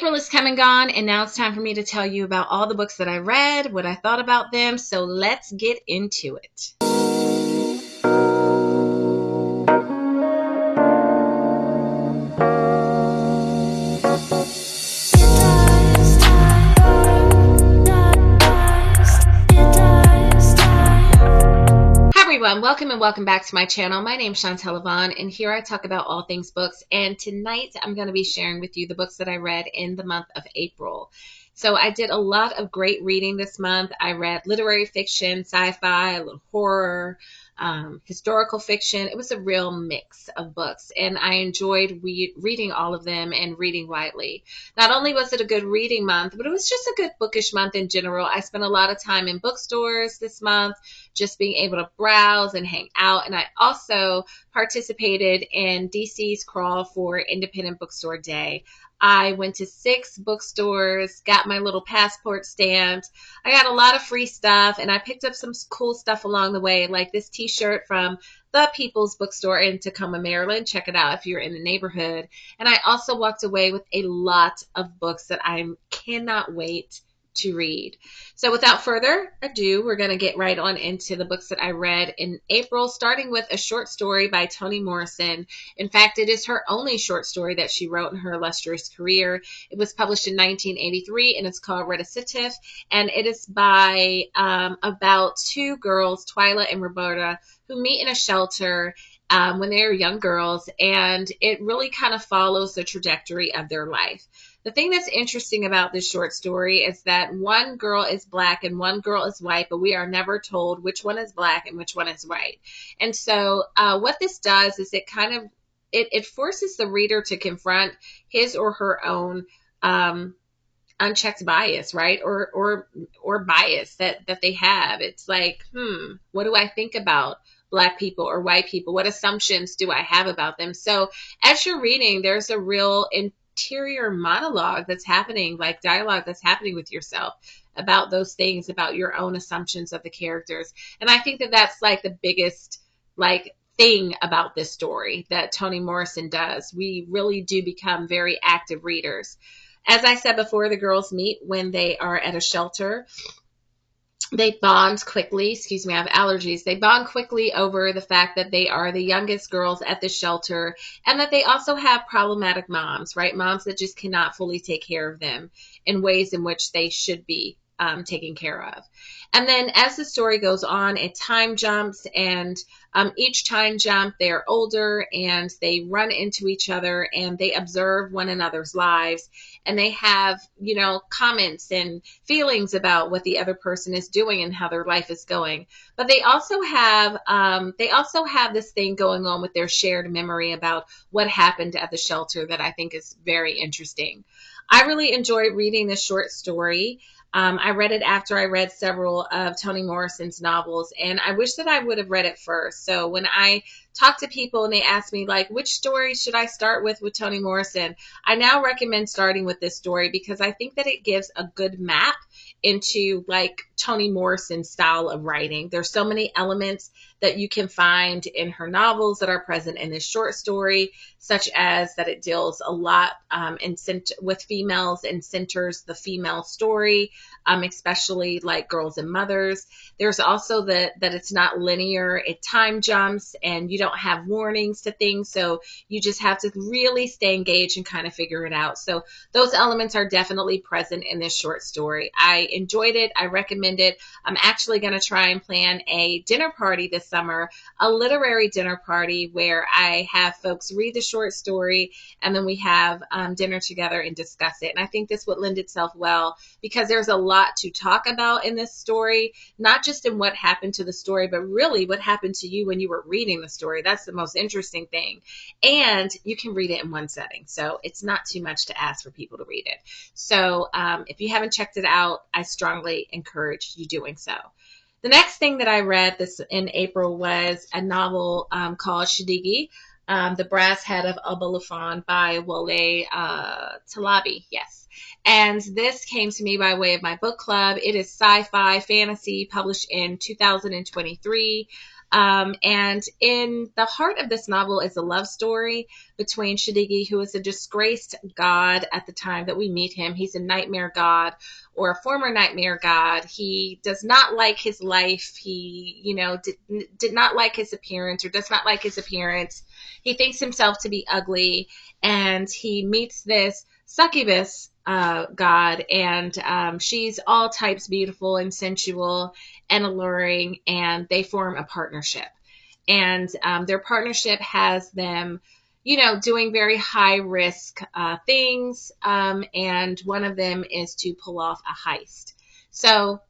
April is come and gone, and now it's time for me to tell you about all the books that I read, what I thought about them, so let's get into it. Welcome and welcome back to my channel. My name is Chantel Yvonne, and here I talk about all things books. And tonight I'm going to be sharing with you the books that I read in the month of April. So I did a lot of great reading this month. I read literary fiction, sci-fi, a little horror, historical fiction. It was a real mix of books, and I enjoyed reading all of them and reading widely. Not only was it a good reading month, but it was just a good bookish month in general. I spent a lot of time in bookstores this month, just being able to browse and hang out. And I also participated in DC's crawl for Independent Bookstore Day. I went to 6 bookstores, got my little passport stamped. I got a lot of free stuff, and I picked up some cool stuff along the way, like this t-shirt from the People's Bookstore in Tacoma, Maryland. Check it out if you're in the neighborhood. And I also walked away with a lot of books that I cannot wait to read. So without further ado, we're going to get right on into the books that I read in April, starting with a short story by Toni Morrison. In fact, it is her only short story that she wrote in her illustrious career. It was published in 1983, and it's called Recitatif, and it is by about 2 girls, Twyla and Roberta, who meet in a shelter when they are young girls, and it really kind of follows the trajectory of their life. The thing that's interesting about this short story is that one girl is black and one girl is white, but we are never told which one is black and which one is white. And so what this does is it forces the reader to confront his or her own unchecked bias, right? Or bias that they have. It's like, what do I think about Black people or white people? What assumptions do I have about them? So as you're reading, there's a real interior monologue that's happening, like dialogue that's happening with yourself about those things, about your own assumptions of the characters. And I think that that's like the biggest thing about this story that Toni Morrison does. We really do become very active readers. As I said before, the girls meet when they are at a shelter. They bond quickly, I have allergies. They bond quickly over the fact that they are the youngest girls at the shelter, and that they also have problematic moms, right? Moms that just cannot fully take care of them in ways in which they should be taken care of. And then as the story goes on, it time jumps, and each time jump, they're older and they run into each other and they observe one another's lives, and they have, comments and feelings about what the other person is doing and how their life is going. But they also have this thing going on with their shared memory about what happened at the shelter that I think is very interesting. I really enjoyed reading this short story. I read it after I read several of Toni Morrison's novels, and I wish that I would have read it first. So when I talk to people and they ask me, which story should I start with Toni Morrison, I now recommend starting with this story because I think that it gives a good map into Toni Morrison's style of writing. There's so many elements that you can find in her novels that are present in this short story, such as that it deals a lot with females and centers the female story, especially like girls and mothers. There's also that it's not linear. It time jumps and you don't have warnings to things, so you just have to really stay engaged and kind of figure it out. So those elements are definitely present in this short story. I enjoyed it. I recommend it. I'm actually going to try and plan a dinner party this summer, a literary dinner party where I have folks read the short story and then we have dinner together and discuss it. And I think this would lend itself well because there's a lot to talk about in this story, not just in what happened to the story, but really what happened to you when you were reading the story. That's the most interesting thing. And you can read it in one setting. So it's not too much to ask for people to read it. So if you haven't checked it out, I strongly encourage you doing so. The next thing that I read in April was a novel called Shigidi, The Brass Head of Obelafon by Wole Talabi. Yes. And this came to me by way of my book club. It is sci-fi fantasy published in 2023. And in the heart of this novel is a love story between Shigidi, who is a disgraced god at the time that we meet him. He's a nightmare god, or a former nightmare god. He does not like his life. He, did not like his appearance, or does not like his appearance. He thinks himself to be ugly, and he meets this succubus god, and she's all types beautiful and sensual and alluring, and they form a partnership. And their partnership has them, doing very high risk things. And one of them is to pull off a heist. So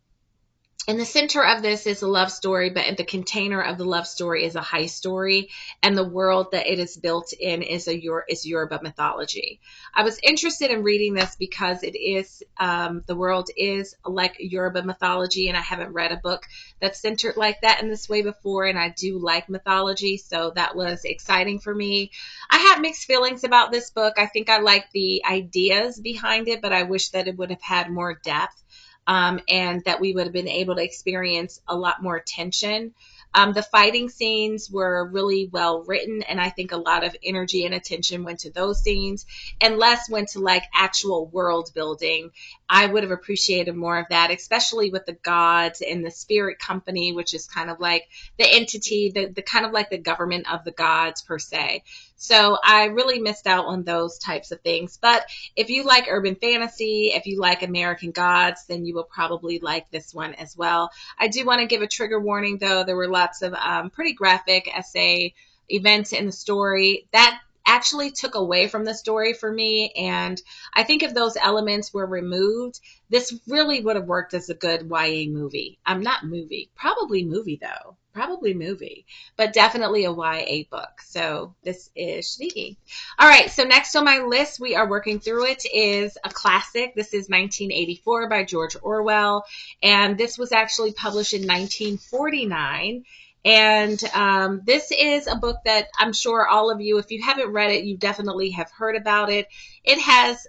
in the center of this is a love story, but the container of the love story is a heist story, and the world that it is built in is Yoruba mythology. I was interested in reading this because it is the world is like Yoruba mythology, and I haven't read a book that's centered like that in this way before, and I do like mythology, so that was exciting for me. I had mixed feelings about this book. I think I like the ideas behind it, but I wish that it would have had more depth. And that we would have been able to experience a lot more tension. The fighting scenes were really well written, and I think a lot of energy and attention went to those scenes, and less went to like actual world building. I would have appreciated more of that, especially with the gods and the spirit company, which is kind of like the entity, the kind of like the government of the gods per se. So I really missed out on those types of things. But if you like urban fantasy, if you like American gods, then you will probably like this one as well. I do want to give a trigger warning, though. There were lots of pretty graphic essay events in the story that actually took away from the story for me. And I think if those elements were removed, this really would have worked as a good YA movie. Not movie, probably movie though. Probably movie, but definitely a YA book. So this is Shigidi. All right, so next on my list, we are working through it, is a classic. This is 1984 by George Orwell, and this was actually published in 1949. And this is a book that I'm sure all of you, if you haven't read it, you definitely have heard about it. It has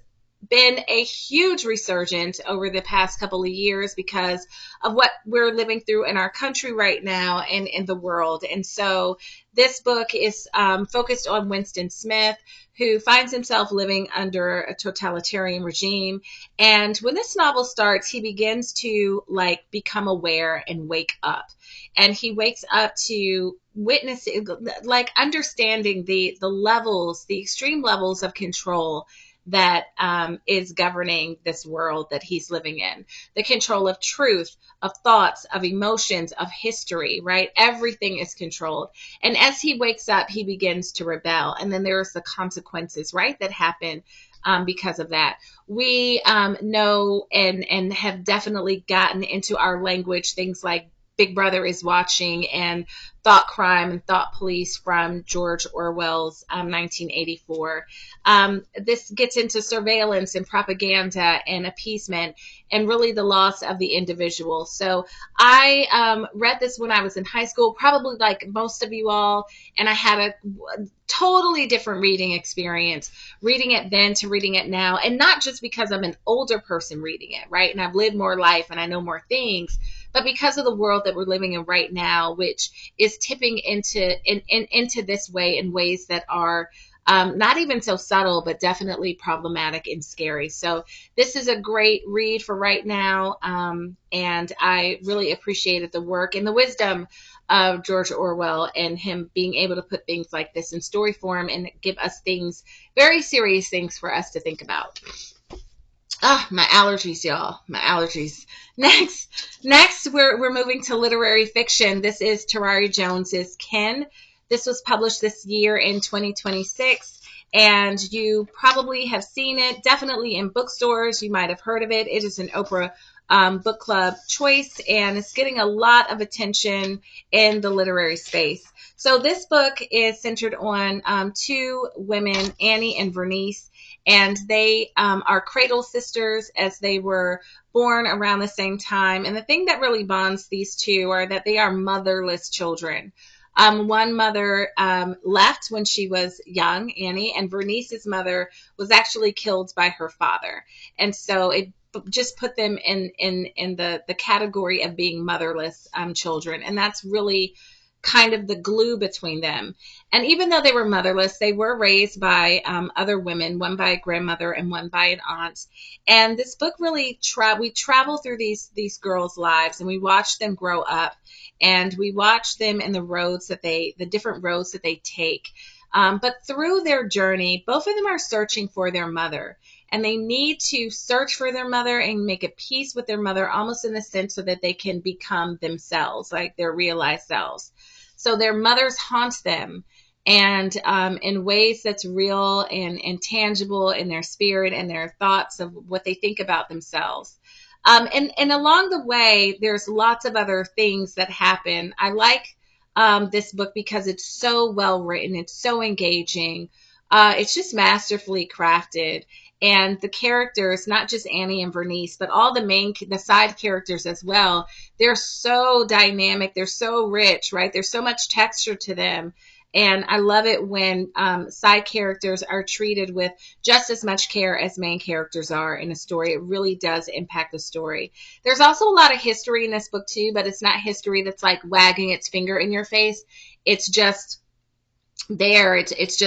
been a huge resurgence over the past couple of years because of what we're living through in our country right now and in the world. And so this book is focused on Winston Smith, who finds himself living under a totalitarian regime. And when this novel starts, he begins to become aware and wake up. And he wakes up to witnessing, understanding the levels, the extreme levels of control that is governing this world that he's living in. The control of truth, of thoughts, of emotions, of history, right? Everything is controlled. And as he wakes up, he begins to rebel. And then there's the consequences, right, that happen because of that. We know and have definitely gotten into our language things like Big Brother is watching and Thought Crime and Thought Police from George Orwell's 1984. This gets into surveillance and propaganda and appeasement and really the loss of the individual. So I read this when I was in high school, probably like most of you all, and I had a totally different reading experience, reading it then to reading it now. And not just because I'm an older person reading it, right? And I've lived more life and I know more things, but because of the world that we're living in right now, which is tipping into this way in ways that are not even so subtle, but definitely problematic and scary. So this is a great read for right now, and I really appreciated the work and the wisdom of George Orwell and him being able to put things like this in story form and give us things, very serious things for us to think about. My allergies, y'all. My allergies. Next, we're moving to literary fiction. This is Taraji Jones's Ken. This was published this year in 2026, and you probably have seen it, definitely in bookstores. You might have heard of it. It is an Oprah book club choice, and it's getting a lot of attention in the literary space. So this book is centered on two women, Annie and Vernice, and they are cradle sisters as they were born around the same time. And the thing that really bonds these two are that they are motherless children. One mother left when she was young, Annie, and Vernice's mother was actually killed by her father. And so it just put them in the category of being motherless children. And that's really kind of the glue between them. And even though they were motherless, they were raised by other women, one by a grandmother and one by an aunt. And this book really we travel through these girls' lives, and we watch them grow up, and we watch them in the different roads that they take. But through their journey, both of them are searching for their mother, and they need to search for their mother and make a peace with their mother, almost in the sense so that they can become themselves, like their realized selves. So their mothers haunt them, and in ways that's real and tangible in their spirit and their thoughts of what they think about themselves. And along the way, there's lots of other things that happen. I like this book because it's so well written, it's so engaging, it's just masterfully crafted. And the characters, not just Annie and Bernice, but all the side characters as well, they're so dynamic, they're so rich, right? There's so much texture to them. And I love it when side characters are treated with just as much care as main characters are in a story. It really does impact the story. There's also a lot of history in this book too, but it's not history that's like wagging its finger in your face. It's just there. It's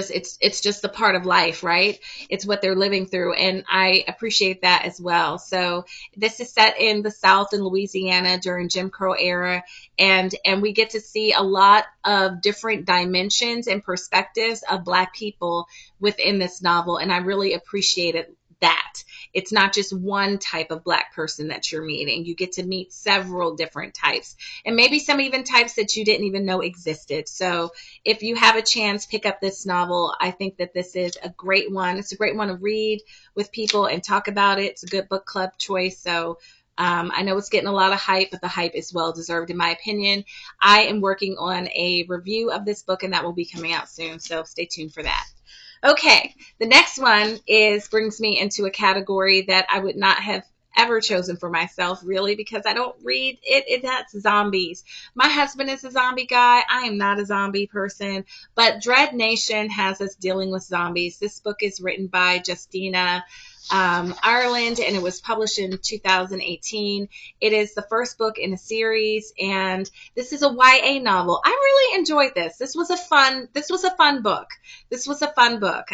just a part of life, right? It's what they're living through, and I appreciate that as well. So this is set in the South in Louisiana during Jim Crow era, and we get to see a lot of different dimensions and perspectives of Black people within this novel, and I really appreciated that. It's not just one type of Black person that you're meeting. You get to meet several different types, and maybe some even types that you didn't even know existed. So if you have a chance, pick up this novel. I think that this is a great one. It's a great one to read with people and talk about it. It's a good book club choice. So I know it's getting a lot of hype, but the hype is well deserved in my opinion. I am working on a review of this book, and that will be coming out soon. So stay tuned for that. Okay, the next one brings me into a category that I would not have ever chosen for myself, really, because I don't read it. That's zombies. My husband is a zombie guy. I am not a zombie person, but Dread Nation has us dealing with zombies. This book is written by Justina Ireland, and it was published in 2018. It is the first book in a series, and this is a YA novel. I really enjoyed this. This was a fun book.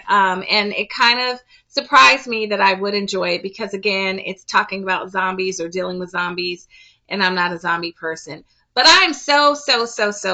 And it kind of surprised me that I would enjoy it because, again, it's talking about zombies or dealing with zombies, and I'm not a zombie person. But I'm so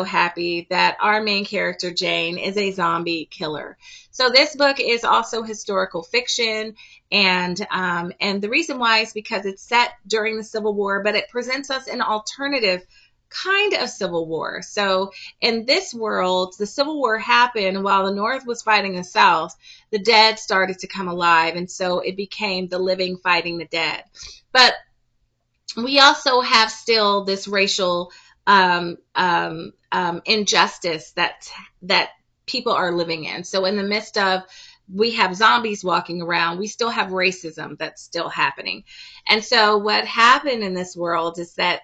happy that our main character, Jane, is a zombie killer. So this book is also historical fiction, and the reason why is because it's set during the Civil War, but it presents us an alternative kind of Civil War. So in this world, the Civil War happened while the North was fighting the South. The dead started to come alive, and so it became the living fighting the dead. But we also have still this racial injustice that people are living in. So in the midst of we have zombies walking around, we still have racism that's still happening. And so what happened in this world is that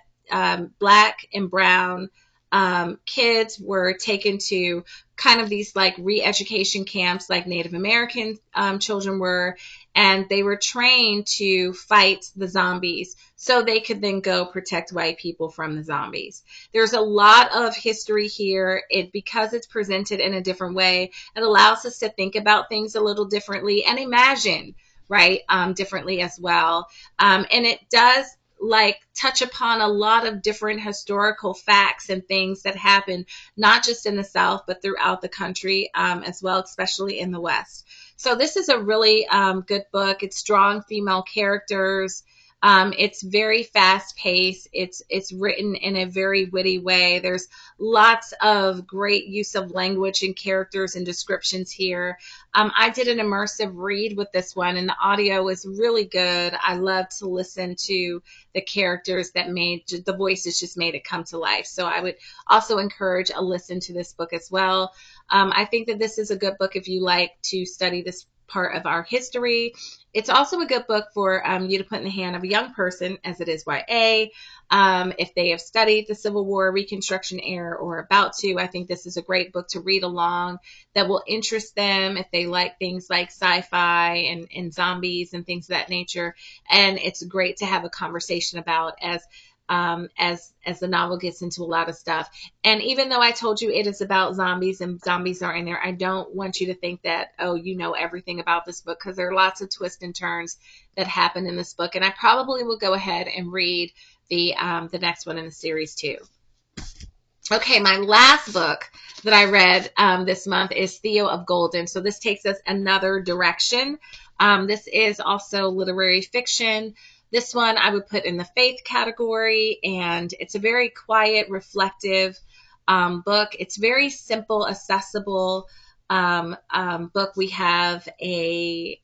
Black and brown kids were taken to kind of these like re-education camps like Native American children were, and they were trained to fight the zombies so they could then go protect white people from the zombies. There's a lot of history here. Because it's presented in a different way, it allows us to think about things a little differently and imagine, right, differently as well. And it does like touch upon a lot of different historical facts and things that happen, not just in the South, but throughout the country as well, especially in the West. So this is a really good book. It's strong female characters. It's very fast paced. It's written in a very witty way. There's lots of great use of language and characters and descriptions here. I did an immersive read with this one, and the audio is really good. I love to listen to the characters that the voices just made it come to life. So I would also encourage a listen to this book as well. I think that this is a good book if you like to study this part of our history. It's also a good book for you to put in the hand of a young person, as it is YA. If they have studied the Civil War, Reconstruction era, or about to, I think this is a great book to read along that will interest them if they like things like sci-fi and zombies and things of that nature. And it's great to have a conversation about as as the novel gets into a lot of stuff. And even though I told you it is about zombies and zombies are in there, I don't want you to think that, oh, you know everything about this book, because there are lots of twists and turns that happen in this book. And I probably will go ahead and read the next one in the series too. Okay, my last book that I read this month is Theo of Golden. So this takes us another direction. This is also literary fiction. This one I would put in the faith category, and it's a very quiet, reflective book. It's very simple, accessible book. We have a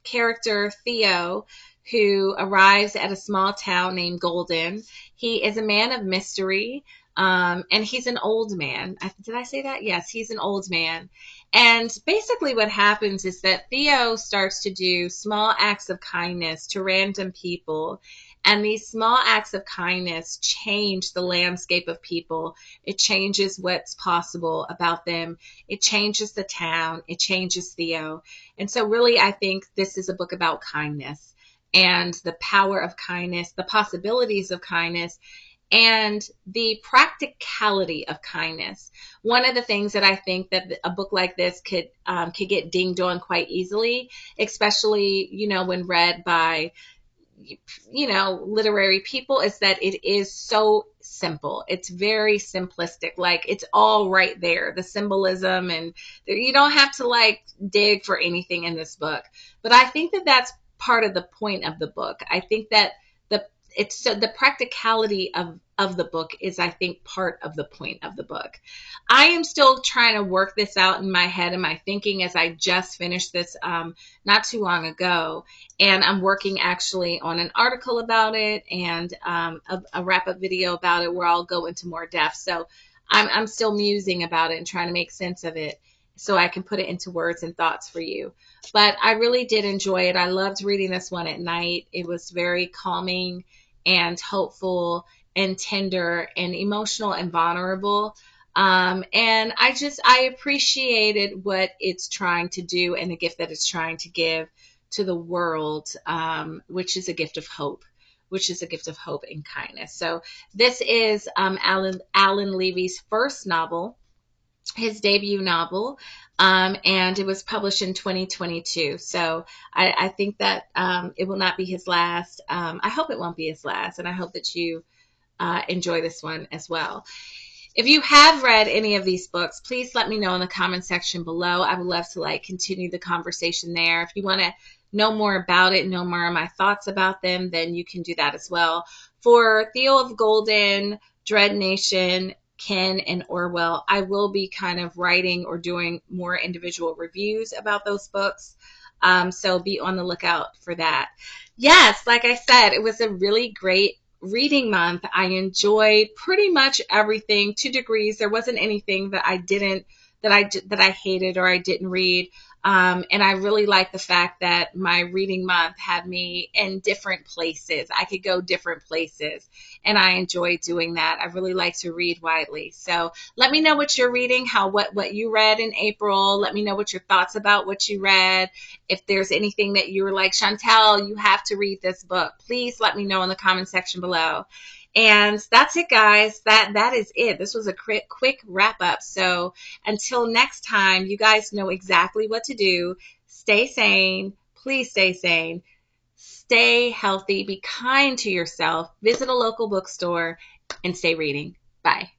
character, Theo, who arrives at a small town named Golden. He is a man of mystery. And he's an old man. Did I say that? Yes, he's an old man. And basically what happens is that Theo starts to do small acts of kindness to random people. And these small acts of kindness change the landscape of people. It changes what's possible about them. It changes the town. It changes Theo. And so really, I think this is a book about kindness and the power of kindness, the possibilities of kindness, and the practicality of kindness. One of the things that I think that a book like this could get dinged on quite easily, especially, when read by, literary people, is that it is so simple. It's very simplistic. Like, it's all right there, the symbolism, and you don't have to dig for anything in this book. But I think that that's part of the point of the book. I think that the practicality of the book is, I think, part of the point of the book. I am still trying to work this out in my head and my thinking, as I just finished this not too long ago. And I'm working actually on an article about it and a wrap-up video about it where I'll go into more depth. So I'm still musing about it and trying to make sense of it so I can put it into words and thoughts for you. But I really did enjoy it. I loved reading this one at night. It was very calming and hopeful and tender and emotional and vulnerable. And I appreciated what it's trying to do and the gift that it's trying to give to the world, which is a gift of hope, and kindness. So this is Alan Levy's first novel, his debut novel, and it was published in 2022. So I think that it will not be his last. I hope it won't be his last, and I hope that you enjoy this one as well. If you have read any of these books, please let me know in the comment section below. I would love to continue the conversation there. If you want to know more about it, know more of my thoughts about them, then you can do that as well. For Theo of Golden, Dread Nation, Ken, and Orwell, I will be kind of writing or doing more individual reviews about those books. So be on the lookout for that. Yes, like I said, it was a really great reading month. I enjoyed pretty much everything to degrees. There wasn't anything that I hated or I didn't read. And I really like the fact that my reading month had me in different places. I could go different places, and I enjoy doing that. I really like to read widely. So let me know what you're reading, what you read in April. Let me know what your thoughts about what you read. If there's anything that you were like, Chantel, you have to read this book, please let me know in the comment section below. And that's it, guys. That is it. This was a quick wrap up. So until next time, you guys know exactly what to do. Stay sane. Please stay sane. Stay healthy. Be kind to yourself. Visit a local bookstore and stay reading. Bye.